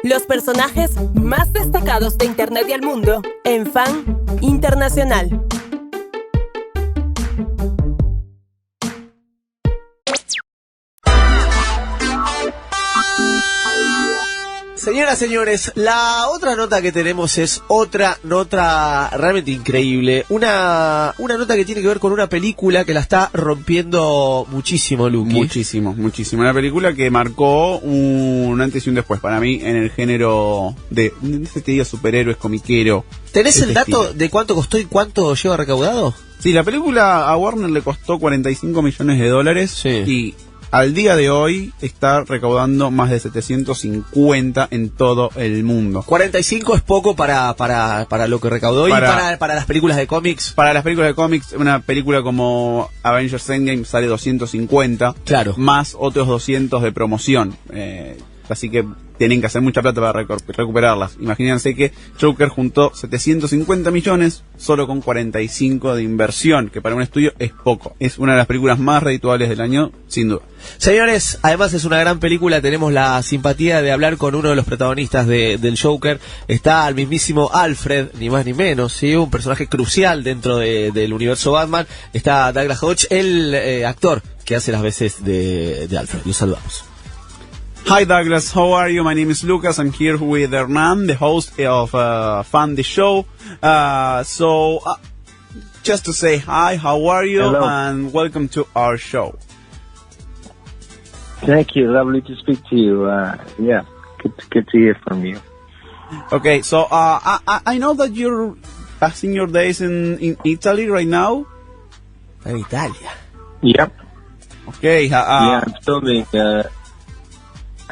Los personajes más destacados de Internet y el mundo en Fan Internacional. Señoras, señores, la otra nota que tenemos es otra nota realmente increíble. Una nota que tiene que ver con una película que la está rompiendo muchísimo, Luqui. Muchísimo. Una película que marcó un antes y un después para mí en el género de te digo, superhéroes, comiquero. ¿Tenés el dato estilo de cuánto costó y cuánto lleva recaudado? Sí, la película a Warner le costó $45 millones Sí. Y al día de hoy está recaudando más de 750 en todo el mundo. 45 es poco para lo que recaudó y para las películas de cómics. Para las películas de cómics, una película como Avengers Endgame sale 250. Claro. Más otros 200 de promoción. Así que tienen que hacer mucha plata para recuperarlas. Imagínense que Joker juntó 750 millones solo con 45 de inversión, que para un estudio es poco. Es una de las películas más redituables del año, sin duda. Señores, además es una gran película. Tenemos la simpatía de hablar con uno de los protagonistas del Joker. Está el mismísimo Alfred, ni más ni menos, ¿sí? Un personaje crucial dentro del universo Batman. Está Douglas Hodge, el actor que hace las veces de Alfred. Los saludamos. Hi Douglas, how are you? My name is Lucas. I'm here with Hernan, the host of Fan the Show. Just to say hi, how are you? Hello. And welcome to our show. Thank you. Lovely to speak to you. Yeah, good to hear from you. Okay, so I know that you're passing your days in Italy right now. En Italia. Yep. Okay. Yeah,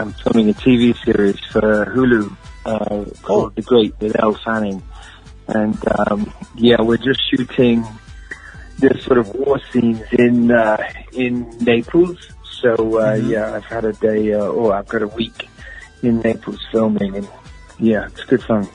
I'm filming a TV series for Hulu called The Great with Elle Fanning, and we're just shooting the sort of war scenes in Naples. So I've had a day, I've got a week in Naples filming, and it's good fun.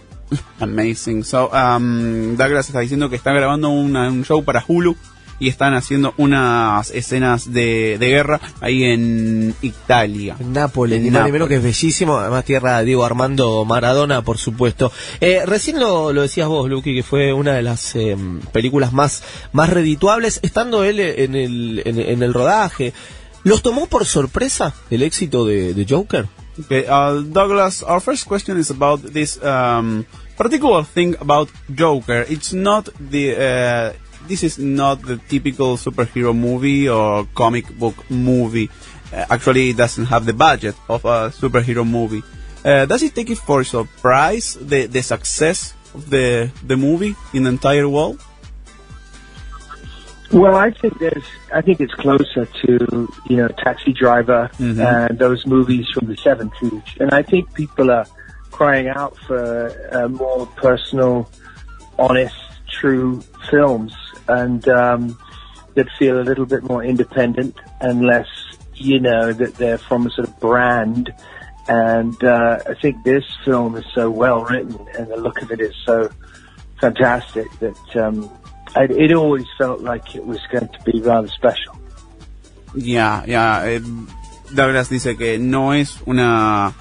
Amazing. So Douglas está diciendo que está grabando un show para Hulu y están haciendo unas escenas de guerra ahí en Italia. En Nápoles, ni más ni menos, que es bellísimo. Además, tierra de Diego Armando Maradona, por supuesto. Recién lo decías vos, Luqui, que fue una de las películas más redituables, estando él en el rodaje. ¿Los tomó por sorpresa el éxito de Joker? Okay, Douglas, our first question is about this particular thing about Joker. It's not this is not the typical superhero movie or comic book movie. Actually, it doesn't have the budget of a superhero movie. Does it take it for surprise the success of the movie in the entire world? Well, I think it's closer to Taxi Driver and those movies from the 70s, and I think people are crying out for more personal, honest, true films. And that feel a little bit more independent and less, that they're from a sort of brand. And I think this film is so well written, and the look of it is so fantastic that it always felt like it was going to be rather special. Douglas dice que no es una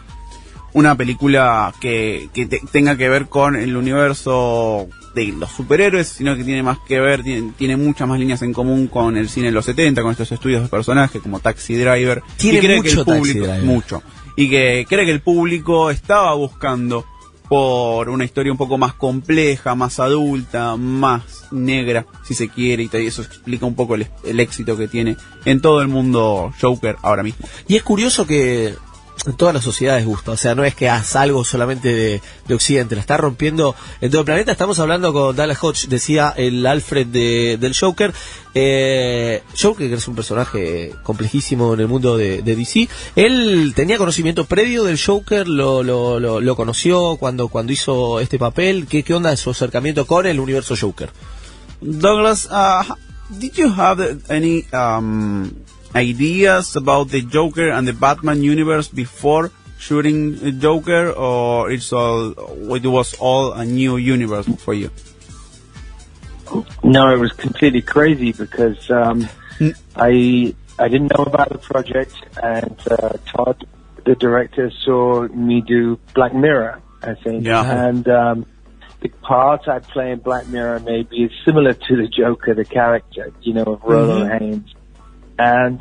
película que tenga que ver con el universo de los superhéroes, sino que tiene más que ver, tiene muchas más líneas en común con el cine de los 70, con estos estudios de personajes como Taxi Driver. Tiene mucho Taxi Driver. Mucho. Y que cree que el público estaba buscando por una historia un poco más compleja, más adulta, más negra, si se quiere, y eso explica un poco el éxito que tiene en todo el mundo Joker ahora mismo. Y es curioso que en todas las sociedades gusta, o sea, no es que hagas algo solamente de Occidente, la está rompiendo en todo el planeta. Estamos hablando con Douglas Hodge, decía el Alfred del Joker. Joker, que es un personaje complejísimo en el mundo de DC. Él tenía conocimiento previo del Joker, lo conoció cuando hizo este papel. ¿Qué onda su acercamiento con el universo Joker? Douglas, did you have any ideas about the Joker and the Batman universe before shooting Joker, or it was all a new universe for you? No, it was completely crazy because I didn't know about the project, and Todd the director saw me do Black Mirror, I think. Yeah. And the part I play in Black Mirror maybe is similar to the Joker, the character, of Rolo Haynes. And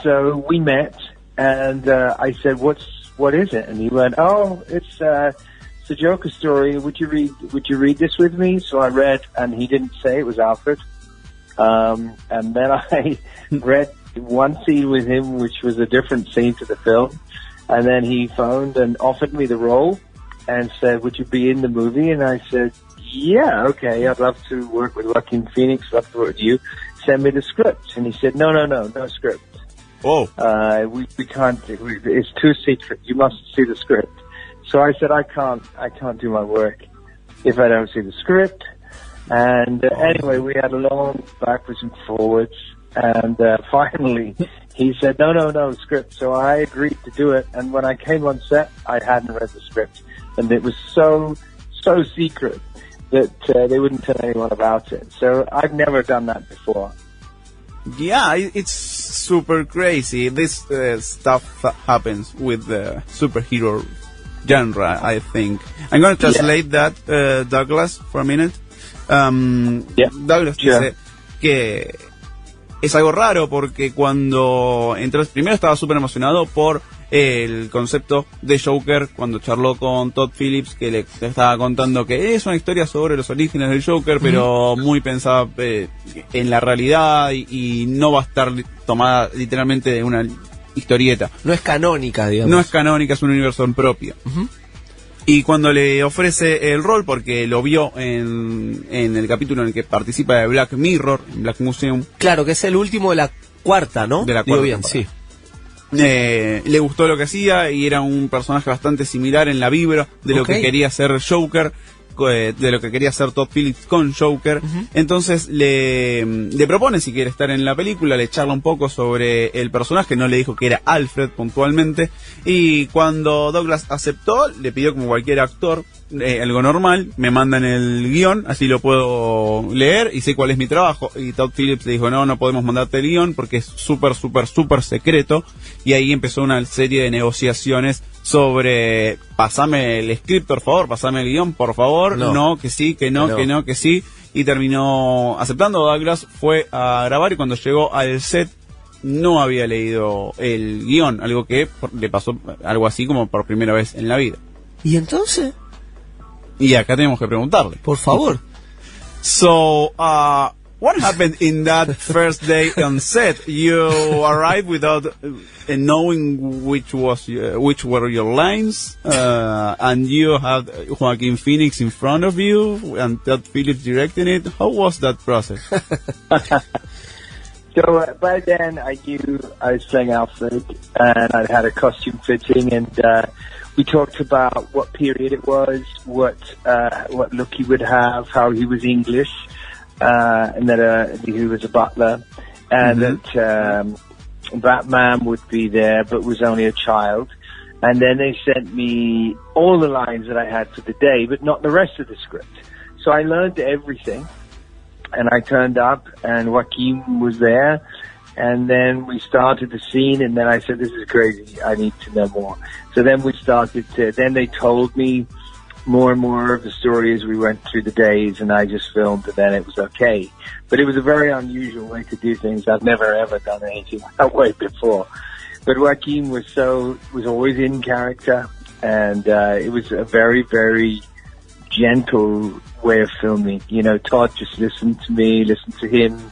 so we met, and I said, what is it? And he went, oh, it's a Joker story. Would you read this with me? So I read, and he didn't say it was Alfred. And then I read one scene with him, which was a different scene to the film. And then he phoned and offered me the role and said, would you be in the movie? And I said, yeah, okay, I'd love to work with Joaquin Phoenix, love to work with you. Send me the script. And he said, no script. Oh. We can't, it's too secret. You must see the script. So I said, I can't do my work if I don't see the script. And anyway, we had a long backwards and forwards. And finally, he said, no, script. So I agreed to do it. And when I came on set, I hadn't read the script. And it was so secret that they wouldn't tell anyone about it. So I've never done that before. Yeah, it's super crazy. This stuff happens with the superhero genre, I think. I'm going to translate that, Douglas, for a minute. Douglas dice que es algo raro porque cuando entró, primero estaba súper emocionado por el concepto de Joker cuando charló con Todd Phillips, que le estaba contando que es una historia sobre los orígenes del Joker, pero muy pensada en la realidad y no va a estar tomada literalmente de una historieta. No es canónica, digamos. No es canónica, es un universo en propio. Y cuando le ofrece el rol, porque lo vio en el capítulo en el que participa de Black Mirror, en Black Museum. Claro, que es el último de la cuarta, ¿no? De la cuarta. Digo bien, sí. Le gustó lo que hacía y era un personaje bastante similar en la vibra de lo que quería hacer Joker, de lo que quería hacer Todd Phillips con Joker. Entonces le propone si quiere estar en la película, le charla un poco sobre el personaje, no le dijo que era Alfred puntualmente, y cuando Douglas aceptó, le pidió como cualquier actor, algo normal, me mandan el guión, así lo puedo leer y sé cuál es mi trabajo. Y Todd Phillips le dijo, no podemos mandarte el guión porque es súper secreto. Y ahí empezó una serie de negociaciones sobre, pasame el script, por favor, pasame el guión, por favor, no, que sí, que no, que sí. Y terminó aceptando. Douglas fue a grabar y cuando llegó al set no había leído el guión, algo que le pasó algo así como por primera vez en la vida. ¿Y entonces? Y acá tenemos que preguntarle. Por favor. So, what happened in that first day on set? You arrived without knowing which were your lines, and you had Joaquin Phoenix in front of you, and Todd Phillips directing it. How was that process? So by then I knew I was playing Alfred, and I'd had a costume fitting, and we talked about what period it was, what look he would have, how he was English, and that he was a butler, and that Batman would be there, but was only a child. And then they sent me all the lines that I had for the day, but not the rest of the script. So I learned everything. And I turned up, and Joaquin was there, and then we started the scene, and then I said, this is crazy, I need to know more. So then we started then they told me more and more of the story as we went through the days, and I just filmed, and then it was okay. But it was a very unusual way to do things. I've never ever done anything that way before. But Joaquin was always in character, and it was a very, very gentle way of filming. Todd just listened to me, listened to him.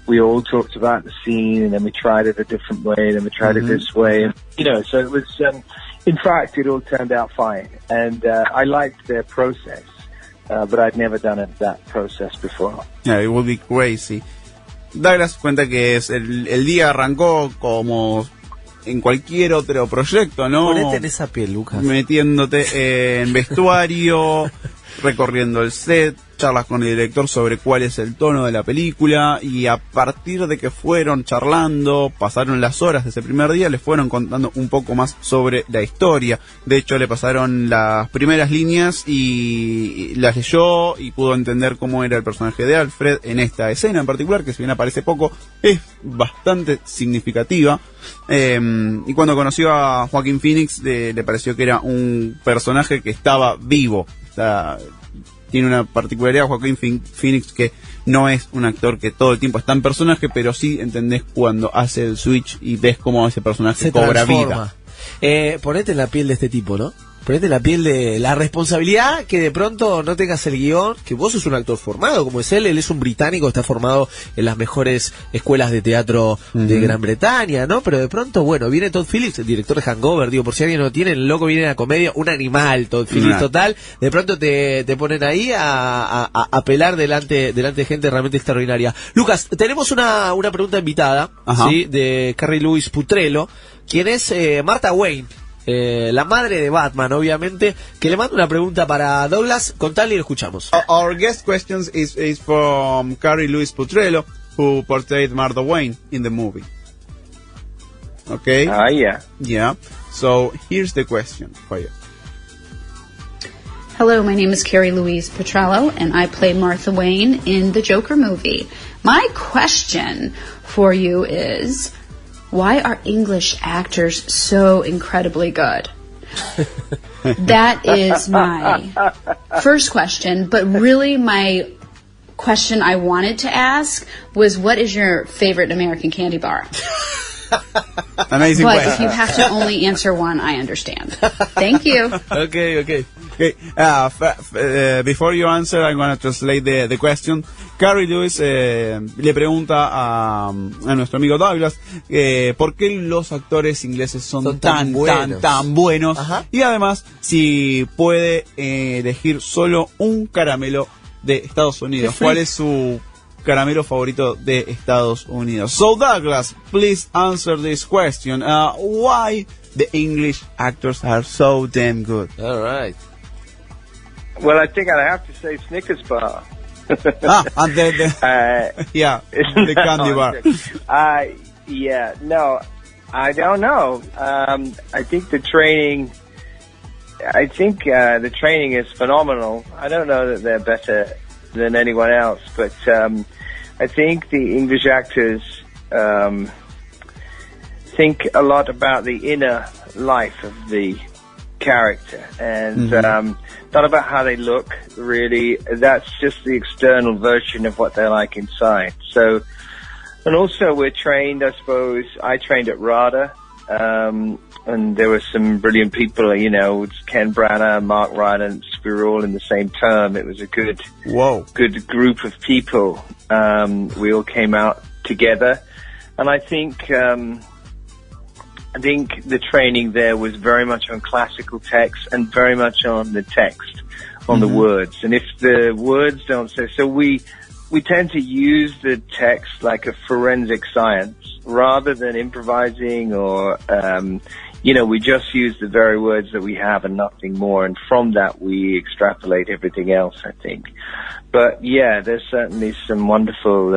We all talked about the scene, and then we tried it a different way, then we tried it this way. And, so it was, in fact, it all turned out fine. And I liked their process, but I'd never done that process before. Yeah, it would be crazy. Douglas cuenta que el día arrancó como en cualquier otro proyecto, ¿no? Ponete en esa piel, Lucas. Metiéndote en vestuario, recorriendo el set, charlas con el director sobre cuál es el tono de la película, y a partir de que fueron charlando, pasaron las horas de ese primer día, le fueron contando un poco más sobre la historia. De hecho, le pasaron las primeras líneas y las leyó y pudo entender cómo era el personaje de Alfred en esta escena en particular, que si bien aparece poco, es bastante significativa. Y cuando conoció a Joaquin Phoenix, le pareció que era un personaje que estaba vivo. Tiene una particularidad Joaquin Phoenix, que no es un actor que todo el tiempo está en personaje, pero sí entendés cuando hace el switch y ves cómo ese personaje se cobra transforma. vida. Ponete en la piel de este tipo, ¿no? Ponete en la piel de la responsabilidad que de pronto no tengas el guión, que vos sos un actor formado, como es él es un británico, está formado en las mejores escuelas de teatro de Gran Bretaña, ¿no? Pero de pronto, bueno, viene Todd Phillips, el director de Hangover, digo, por si alguien no tiene, el loco viene a la comedia, un animal, Todd Phillips total, de pronto te ponen ahí a pelar delante de gente realmente extraordinaria. Lucas, tenemos una pregunta invitada, ¿sí? De Carrie Louise Putrello, quien es Martha Wayne. La madre de Batman, obviamente, que le manda una pregunta para Douglas. Contale y lo escuchamos. Our guest questions is from Carrie Louise Putrello, who portrayed Martha Wayne in the movie. Okay? Yeah. Yeah. So, here's the question for you. Hello, my name is Carrie Louise Petrello, and I play Martha Wayne in the Joker movie. My question for you is, why are English actors so incredibly good? That is my first question, but really my question I wanted to ask was, what is your favorite American candy bar? Amazing but question. if you have to only answer one, I understand. Thank you. Okay. Before you answer, I'm going to translate the question. Carrie Lewis le pregunta a nuestro amigo Douglas por qué los actores ingleses son tan buenos. Ajá. Y además si puede elegir solo un caramelo de Estados Unidos. ¿Cuál es su caramelo favorito de Estados Unidos? So Douglas, please answer this question. Why the English actors are so damn good? All right. Well, I think I'd have to say Snickers bar. And yeah, the candy bar. Yeah, no, I don't know. I think the training is phenomenal. I don't know that they're better than anyone else, but I think the English actors think a lot about the inner life of the character, and not about how they look, really. That's just the external version of what they're like inside. So, and also we're trained, I suppose, I trained at RADA, and there were some brilliant people, you know, Ken Branagh, Mark Rylance, we were all in the same term. It was a good group of people. We all came out together, and I think the training there was very much on classical text and very much on the text, on the words. And if the words don't say, so we tend to use the text like a forensic science rather than improvising or, we just use the very words that we have and nothing more. And from that, we extrapolate everything else, I think. But yeah, there's certainly some wonderful,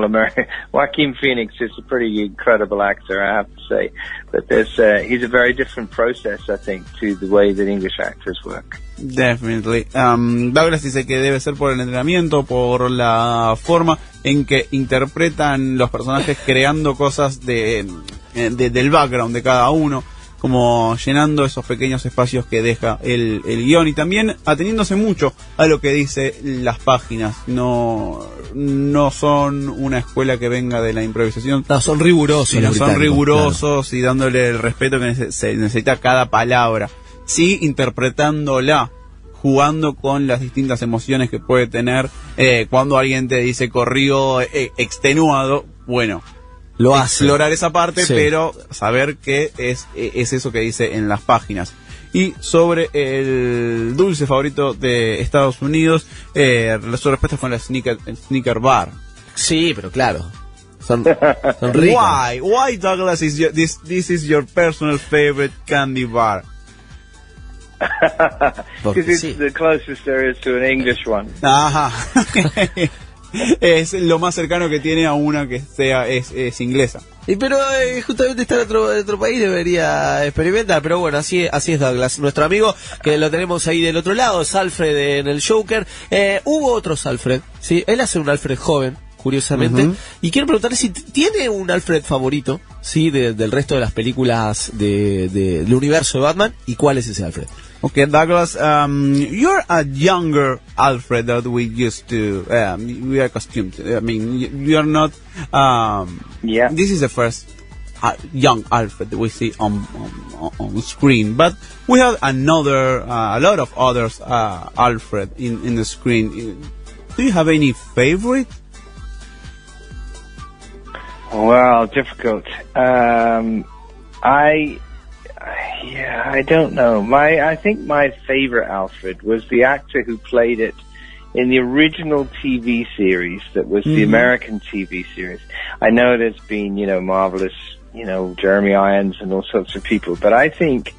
American. Joaquin Phoenix is a pretty incredible actor, I have to say. But he's a very different process, I think, to the way that English actors work. Definitely. Douglas dice que debe ser por el entrenamiento, por la forma en que interpretan los personajes, creando cosas del background de cada uno, como llenando esos pequeños espacios que deja el guión, y también ateniéndose mucho a lo que dice las páginas. No son una escuela que venga de la improvisación. No, son rigurosos. Son rigurosos, claro. Y dándole el respeto que se necesita a cada palabra. Sí, interpretándola, jugando con las distintas emociones que puede tener cuando alguien te dice corrido, extenuado. Bueno, lo hace. Explorar esa parte, sí. Pero saber que es eso que dice en las páginas. Y sobre el dulce favorito de Estados Unidos, su respuesta fue el Snicker Bar. Sí, pero claro, son ricos. Why Douglas, this is your personal favorite candy bar? Because it's the closest there is to an English one. Ajá. Es lo más cercano que tiene a una que sea es inglesa. Pero justamente está en otro país, debería experimentar. Pero bueno, así es Douglas, nuestro amigo, que lo tenemos ahí del otro lado, es Alfred en el Joker. Hubo otros Alfred, ¿sí? Él hace un Alfred joven, curiosamente. Y quiero preguntarle si tiene un Alfred favorito, ¿sí? Del resto de las películas del universo de Batman, y cuál es ese Alfred. Okay, Douglas, you're a younger Alfred that we used to, we are accustomed to. I mean, you're not, yeah. This is the first young Alfred that we see on screen, but we have a lot of others, Alfred in the screen. Do you have any favorite? Well, difficult. I don't know. I think my favorite Alfred was the actor who played it in the original TV series that was the American TV series. I know there's been, marvelous, Jeremy Irons and all sorts of people, but I think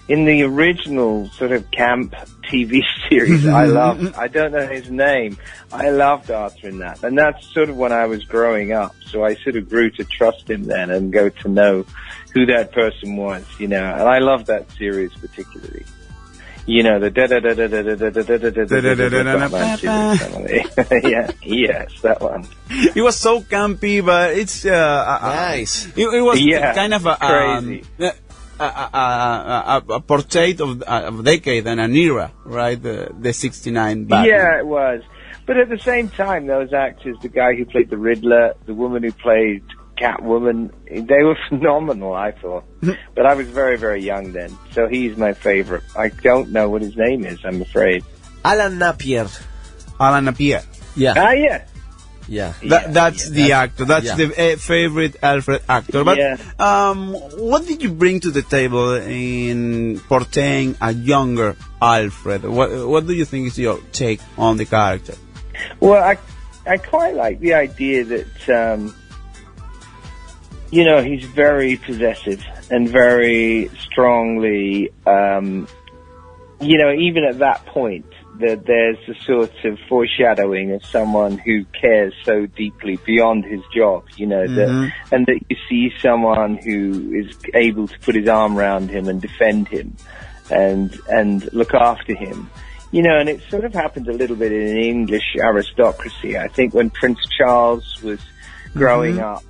in the original sort of camp TV series, I don't know his name, I loved Arthur in that. And that's sort of when I was growing up. So I sort of grew to trust him then and go to know who that person was, And I loved that series particularly. The yes, that one. It was so campy, but it's nice. It was kind of crazy. A portrait of a decade and an era, right? The 69 Batman. Yeah, it was. But at the same time, those actors, the guy who played the Riddler, the woman who played Catwoman, they were phenomenal, I thought. But I was very, very young then, so he's my favorite. I don't know what his name is, I'm afraid. Alan Napier. Yeah. Yeah. Yeah. That's the actor. That's the favorite Alfred actor. But what did you bring to the table in portraying a younger Alfred? What do you think is your take on the character? Well, I quite like the idea that he's very possessive and very strongly, even at that point, that there's a sort of foreshadowing of someone who cares so deeply beyond his job, and that you see someone who is able to put his arm around him and defend him and look after him. And it sort of happened a little bit in English aristocracy. I think when Prince Charles was growing up,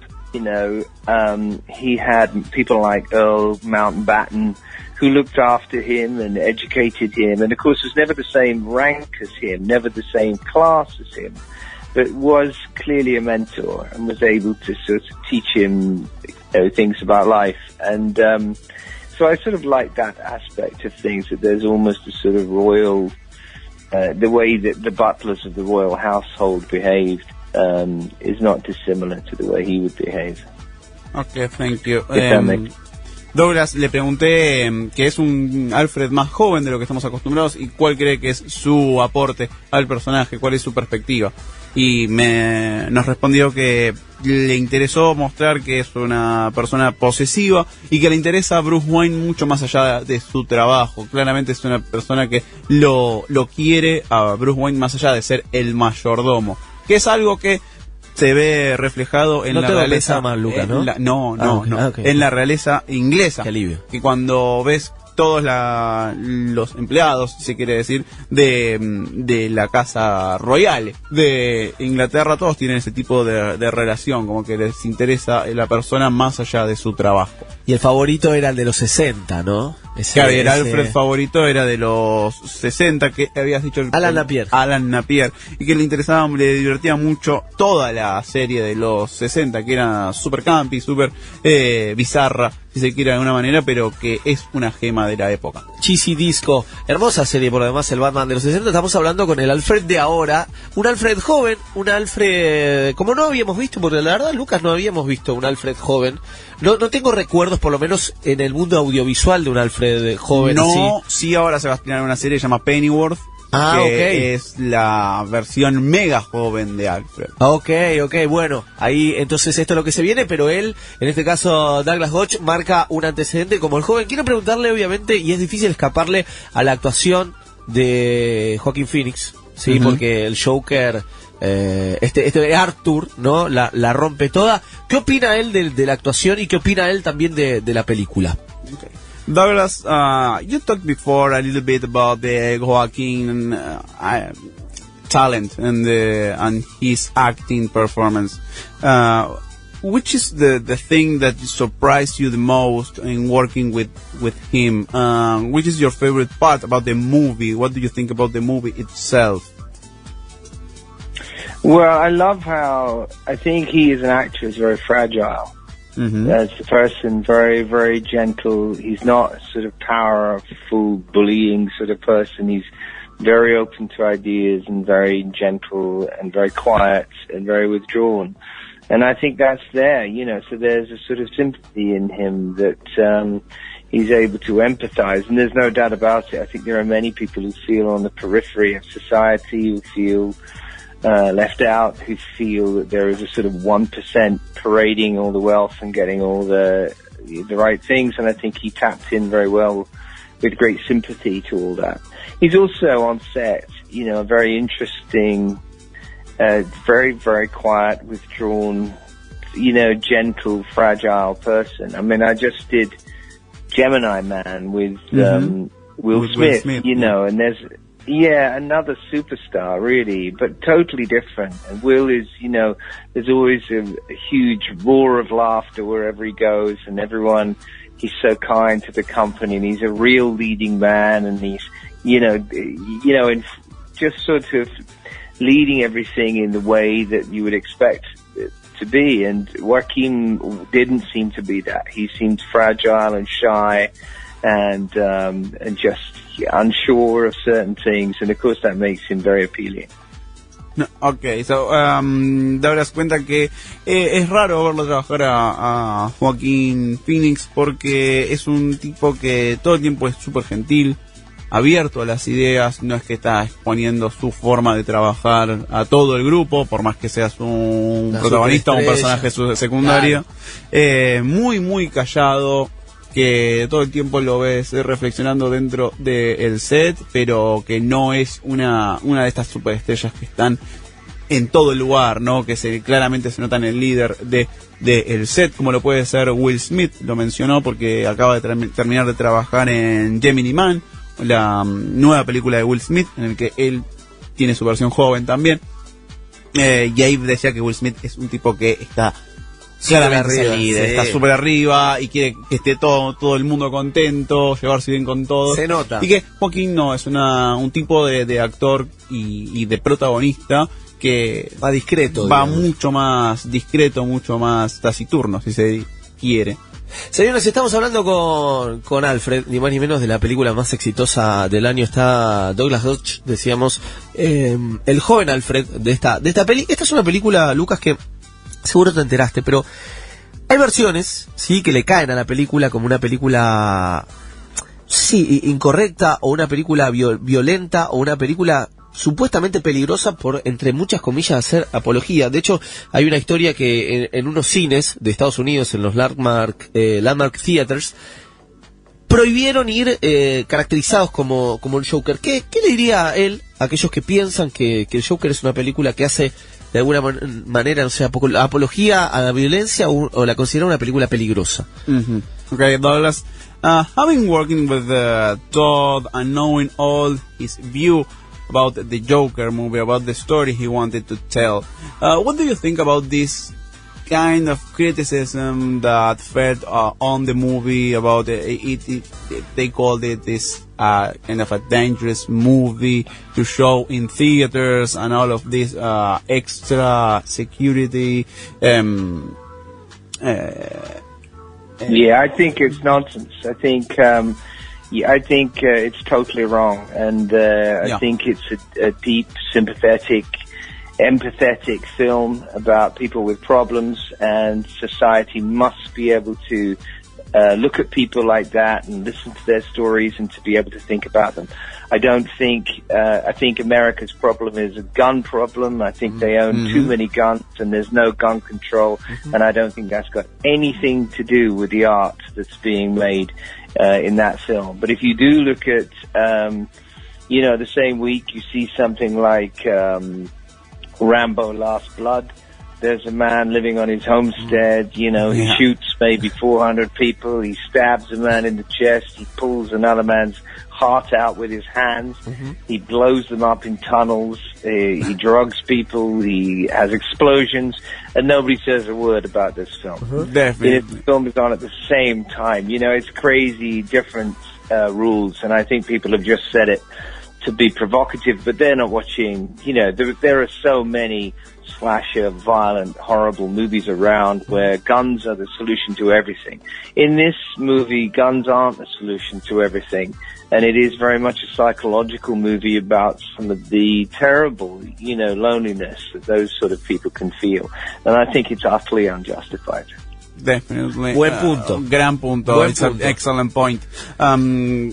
he had people like Earl Mountbatten who looked after him and educated him, and of course was never the same rank as him, never the same class as him, but was clearly a mentor and was able to sort of teach him things about life. And so I sort of like that aspect of things, that there's almost a sort of royal, the way that the butlers of the royal household behaved is not dissimilar to the way he would behave. Okay, thank you. Douglas, le pregunté que es un Alfred más joven de lo que estamos acostumbrados y cuál cree que es su aporte al personaje, cuál es su perspectiva. Y nos respondió que le interesó mostrar que es una persona posesiva y que le interesa a Bruce Wayne mucho más allá de su trabajo. Claramente es una persona que lo quiere a Bruce Wayne más allá de ser el mayordomo, que es algo que se ve reflejado en la realeza más, Lucas, ¿no? Okay. En la realeza inglesa. Qué alivio. Que cuando ves todos los empleados, si se quiere decir, de la casa royal de Inglaterra, todos tienen ese tipo de relación, como que les interesa la persona más allá de su trabajo. Y el favorito era el de los 60, ¿no? Claro, el Alfred favorito era de los 60, que habías dicho Alan Napier. Alan Napier, y que le interesaba, le divertía mucho toda la serie de los 60, que era super campy, super bizarra, si se quiere de alguna manera, pero que es una gema de la época. Cheesy Disco, hermosa serie por lo demás, el Batman de los 60. Estamos hablando con el Alfred de ahora, un Alfred joven, un Alfred como no habíamos visto, porque la verdad, Lucas, no habíamos visto un Alfred joven. No tengo recuerdos, por lo menos en el mundo audiovisual, de un Alfred joven. No, sí, ahora se va a estrenar una serie que se llama Pennyworth, que es la versión mega joven de Alfred. Ok, bueno, ahí entonces esto es lo que se viene, pero él, en este caso Douglas Hodge, marca un antecedente como el joven. Quiero preguntarle, obviamente, y es difícil escaparle a la actuación de Joaquin Phoenix, ¿sí? Porque el Joker, este Arthur, ¿no? La rompe toda. ¿Qué opina él de la actuación y qué opina él también de la película? Okay. Douglas, you talked before a little bit about the Joaquin talent and his acting performance. Which is the thing that surprised you the most in working with him? Which is your favorite part about the movie? What do you think about the movie itself? Well, I love how I think he as an actor is very fragile. As a person, very, very gentle. He's not a sort of powerful, bullying sort of person. He's very open to ideas and very gentle and very quiet and very withdrawn. And I think that's there, you know, so there's a sort of sympathy in him that he's able to empathize. And there's no doubt about it. I think there are many people who feel on the periphery of society, who feel left out, who feel that there is a sort of 1% parading all the wealth and getting all the right things, and I think he tapped in very well with great sympathy to all that. He's also on set, you know, a very interesting, very, very quiet, withdrawn, you know, gentle, fragile person. I mean, I just did Gemini Man with Will Smith, you know, and there's another superstar, really, but totally different. And Will is, you know, there's always a huge roar of laughter wherever he goes, and everyone, he's so kind to the company, and he's a real leading man, and he's, you know, in just sort of leading everything in the way that you would expect it to be. And Joaquin didn't seem to be that. He seemed fragile and shy, and just unsure of certain things, and of course that makes him very appealing. No, okay, so Douglas cuenta que es raro verlo trabajar a Joaquin Phoenix porque es un tipo que todo el tiempo es súper gentil, abierto a las ideas, no es que está exponiendo su forma de trabajar a todo el grupo, por más que seas un protagonista o un personaje secundario, claro. Muy, muy callado, que todo el tiempo lo ves reflexionando dentro del set, pero que no es una de estas superestrellas que están en todo el lugar, ¿no? Que claramente se nota en el líder del set, como lo puede ser Will Smith, lo mencionó porque acaba de terminar de trabajar en Gemini Man, la nueva película de Will Smith, en el que él tiene su versión joven también, y ahí decía que Will Smith es un tipo que está claramente arriba, está súper arriba y quiere que esté todo el mundo contento, llevarse bien con todos. Se nota. Y que Joaquín no, es un tipo de actor y de protagonista que va discreto, va digamos. Mucho más discreto, mucho más taciturno, si se quiere. Señores, estamos hablando con Alfred, ni más ni menos de la película más exitosa del año. Está Douglas Hodge, decíamos, el joven Alfred de esta peli. Esta es una película, Lucas, que seguro te enteraste, pero hay versiones, sí, que le caen a la película como una película, sí, incorrecta, o una película violenta, o una película supuestamente peligrosa por, entre muchas comillas, hacer apología. De hecho, hay una historia que en unos cines de Estados Unidos, en los Landmark Theaters, prohibieron ir caracterizados como el Joker. ¿Qué le diría él a aquellos que piensan que el Joker es una película que hace de alguna manera, no sé, apología a la violencia o la considera una película peligrosa? Okay, Douglas, having working with Todd and knowing all his view about the Joker movie, about the story he wanted to tell, what do you think about this kind of criticism that fed on the movie about it? They called it this kind of a dangerous movie to show in theaters and all of this extra security. Yeah, I think it's nonsense. I think it's totally wrong, and I think it's a deep, sympathetic, empathetic film about people with problems, and society must be able to look at people like that and listen to their stories and to be able to think about them. I think America's problem is a gun problem. I think they own too many guns and there's no gun control. And I don't think that's got anything to do with the art that's being made in that film. But if you do look at, the same week you see something like Rambo Last Blood, there's a man living on his homestead, he shoots maybe 400 people, he stabs a man in the chest, he pulls another man's heart out with his hands, he blows them up in tunnels, he drugs people, he has explosions, and nobody says a word about this film. Definitely. The film is on at the same time. It's crazy, different rules, and I think people have just said it to be provocative, but they're not watching, there are so many slasher, violent, horrible movies around where guns are the solution to everything. In this movie, guns aren't the solution to everything, and it is very much a psychological movie about some of the terrible, loneliness that those sort of people can feel, and I think it's utterly unjustified. Definitely. Buen punto. Gran punto. Buen It's an punto. excellent point.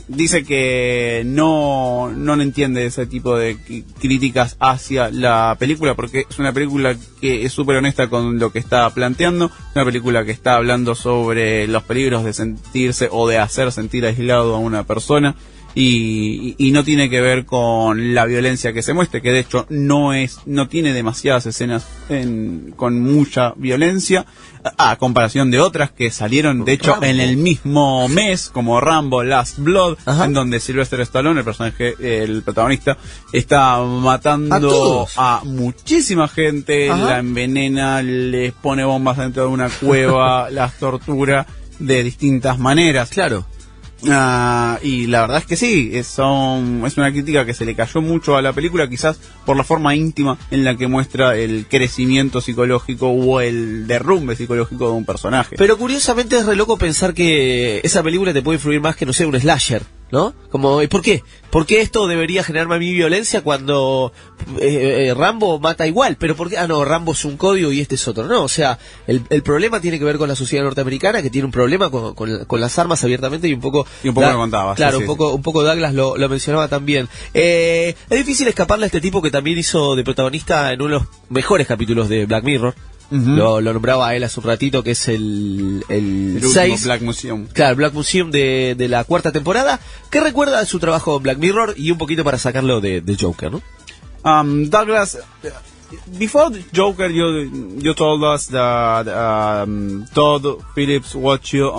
Dice que no entiende ese tipo de críticas hacia la película porque es una película que es súper honesta con lo que está planteando, una película que está hablando sobre los peligros de sentirse o de hacer sentir aislado a una persona. Y no tiene que ver con la violencia que se muestra, que de hecho no tiene demasiadas escenas con mucha violencia, a comparación de otras que salieron de hecho en el mismo mes, como Rambo Last Blood, en donde Sylvester Stallone, el protagonista, está matando a muchísima gente, la envenena, les pone bombas dentro de una cueva, las tortura de distintas maneras. Claro. Y la verdad es que sí, es una crítica que se le cayó mucho a la película, quizás por la forma íntima en la que muestra el crecimiento psicológico o el derrumbe psicológico de un personaje. Pero curiosamente es re loco pensar que esa película te puede influir más que, no sé, un slasher, ¿no? Como, ¿y por qué? ¿Por qué esto debería generarme a mí violencia cuando Rambo mata igual? Pero ¿por qué? No, Rambo es un código y este es otro. No, o sea, el problema tiene que ver con la sociedad norteamericana, que tiene un problema con las armas abiertamente y un poco lo contabas. Claro, sí, un poco Douglas lo mencionaba también. Es difícil escaparle a este tipo que también hizo de protagonista en uno de los mejores capítulos de Black Mirror. Lo nombraba a él hace un ratito, que es el 6. Black Museum. Claro, Black Museum de la 4ª temporada, que recuerda de su trabajo en Black Mirror y un poquito para sacarlo de Joker, ¿no? Douglas, before the Joker, you told us that Todd Phillips watched you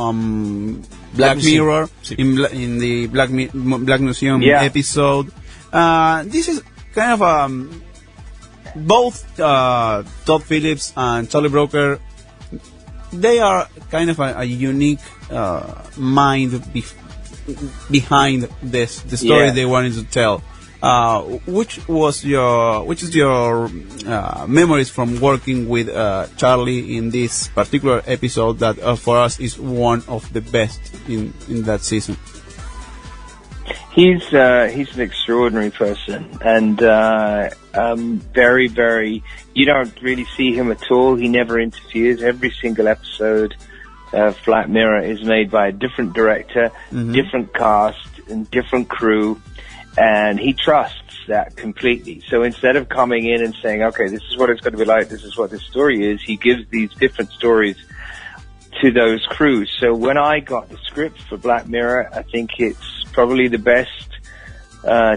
Black Mirror in the Black Museum episode. This is kind of both Todd Phillips and Charlie Brooker, they are kind of a unique mind behind the story they wanted to tell. Which is your memories from working with Charlie in this particular episode that for us is one of the best in that season? He's an extraordinary person, and very, very. You don't really see him at all. He never interferes. Every single episode of Black Mirror is made by a different director, different cast, and different crew, and he trusts that completely. So instead of coming in and saying, "Okay, this is what it's going to be like. This is what this story is," he gives these different stories to those crews. So when I got the script for Black Mirror, I think it's probably the best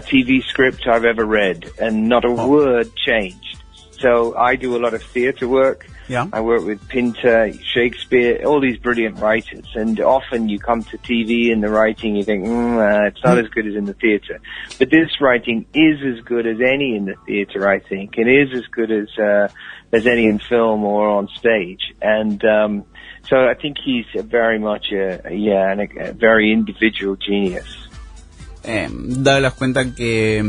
TV script I've ever read, and not a word changed. So I do a lot of theatre work. Yeah. I work with Pinter, Shakespeare, all these brilliant writers, and often you come to TV and the writing, you think, it's not as good as in the theatre. But this writing is as good as any in the theatre, I think, and is as good as any in film or on stage. And so I think he's very much a very individual genius. Douglas cuenta que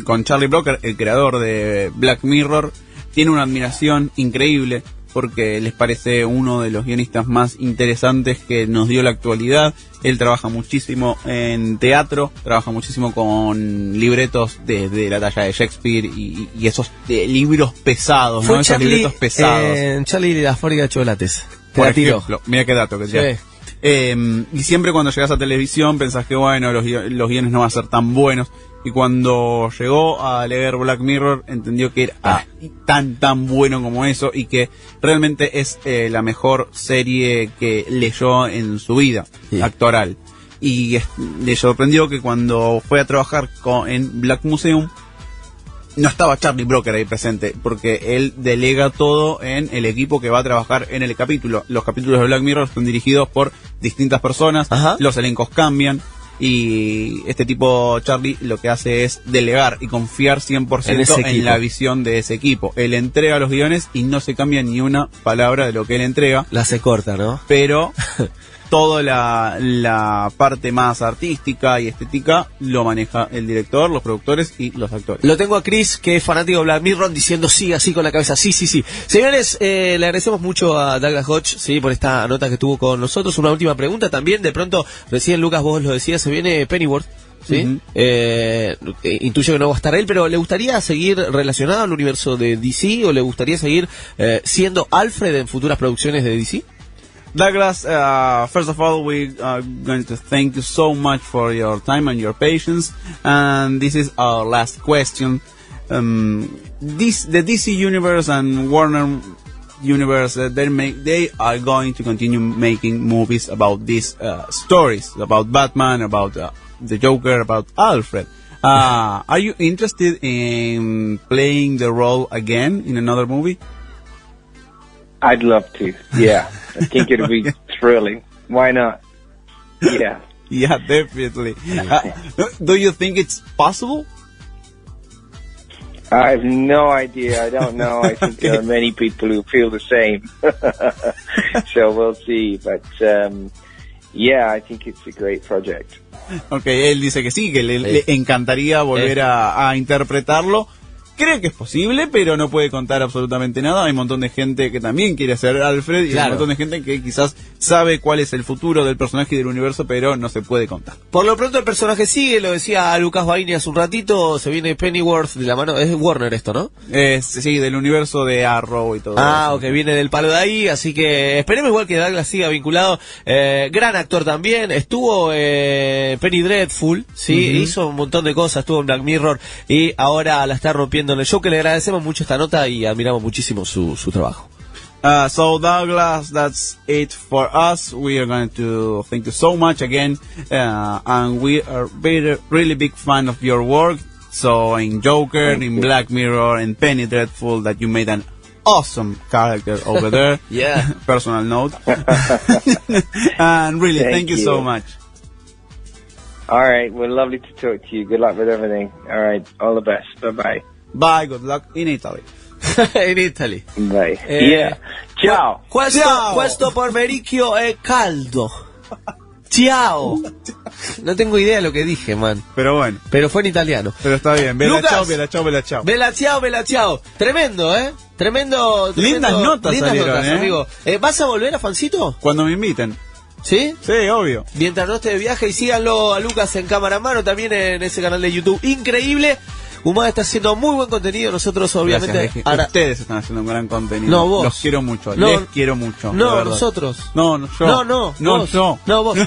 con Charlie Brooker, el creador de Black Mirror, tiene una admiración increíble porque les parece uno de los guionistas más interesantes que nos dio la actualidad. Él trabaja muchísimo en teatro, trabaja muchísimo con libretos desde la talla de Shakespeare y esos libros pesados, ¿no? Esos libretos pesados. Charlie de la fábrica de chocolates. Por ejemplo, mira qué dato que sea. Sí. Y siempre cuando llegas a televisión pensás que bueno, los guiones no van a ser tan buenos. Y cuando llegó a leer Black Mirror entendió que era tan bueno como eso, y que realmente es la mejor serie que leyó en su vida actoral. Y le sorprendió que cuando fue a trabajar en Black Museum no estaba Charlie Brooker ahí presente, porque él delega todo en el equipo que va a trabajar en el capítulo. Los capítulos de Black Mirror están dirigidos por distintas personas, los elencos cambian, y este tipo Charlie lo que hace es delegar y confiar 100% en la visión de ese equipo. Él entrega los guiones y no se cambia ni una palabra de lo que él entrega. La se corta, ¿no? Pero toda la parte más artística y estética lo maneja el director, los productores y los actores. Lo tengo a Chris, que es fanático de Black Mirror, diciendo sí, así con la cabeza, sí. Señores, le agradecemos mucho a Douglas Hodge, sí, por esta nota que tuvo con nosotros. Una última pregunta también, de pronto, recién Lucas, vos lo decías, se viene Pennyworth, ¿sí? Intuyo que no va a estar él, pero ¿le gustaría seguir relacionado al universo de DC o le gustaría seguir siendo Alfred en futuras producciones de DC? Douglas, first of all, we are going to thank you so much for your time and your patience. And this is our last question. The DC Universe and Warner Universe, they are going to continue making movies about these stories, about Batman, about the Joker, about Alfred. Are you interested in playing the role again in another movie? I'd love to. Yeah, I think it'll be thrilling. Why not? Yeah. Yeah, definitely. Do you think it's possible? I have no idea. I don't know. I think there are many people who feel the same. So we'll see. But yeah, I think it's a great project. Okay, él dice que sí, que le encantaría volver a interpretarlo. Cree que es posible, pero no puede contar absolutamente nada. Hay un montón de gente que también quiere ser Alfred, y hay un montón de gente que quizás sabe cuál es el futuro del personaje y del universo, pero no se puede contar. Por lo pronto el personaje sigue, lo decía Lucas Baini hace un ratito, se viene Pennyworth de la mano, es Warner esto, ¿no? Sí, del universo de Arrow y todo eso. Ok, viene del palo de ahí, así que esperemos igual que Douglas siga vinculado. Gran actor también, estuvo Penny Dreadful, sí, hizo un montón de cosas, estuvo en Black Mirror y ahora la está rompiendo en el show, que le agradecemos mucho esta nota y admiramos muchísimo su trabajo. So Douglas, that's it for us. We are going to thank you so much again, and we are really big fan of your work. So in Joker, in Black Mirror, in Penny Dreadful, that you made an awesome character over there. Yeah. Personal note. And really, thank you so much. All right, well, lovely to talk to you. Good luck with everything. All right, all the best. Bye-bye. Bye, good luck in Italy. In Italy. Bye. Yeah. Ciao. Questo pomeriggio è caldo. Ciao. No tengo idea de lo que dije, man. Pero bueno. Pero fue en italiano. Pero está bien. Bella Lucas, ciao, bella ciao, bella ciao. Bella ciao, bella ciao. Tremendo, Tremendo. Lindas notas salieron, amigo. ¿Vas a volver a Fancito? Cuando me inviten. ¿Sí? Sí, obvio. Mientras no esté de viaje, y síganlo a Lucas en cámara a mano, también en ese canal de YouTube increíble. Humada está haciendo muy buen contenido, nosotros obviamente... Gracias, ustedes están haciendo un gran contenido. No, vos. Los quiero mucho, no, les quiero mucho. No, nosotros. No, yo. No, vos. No, vos.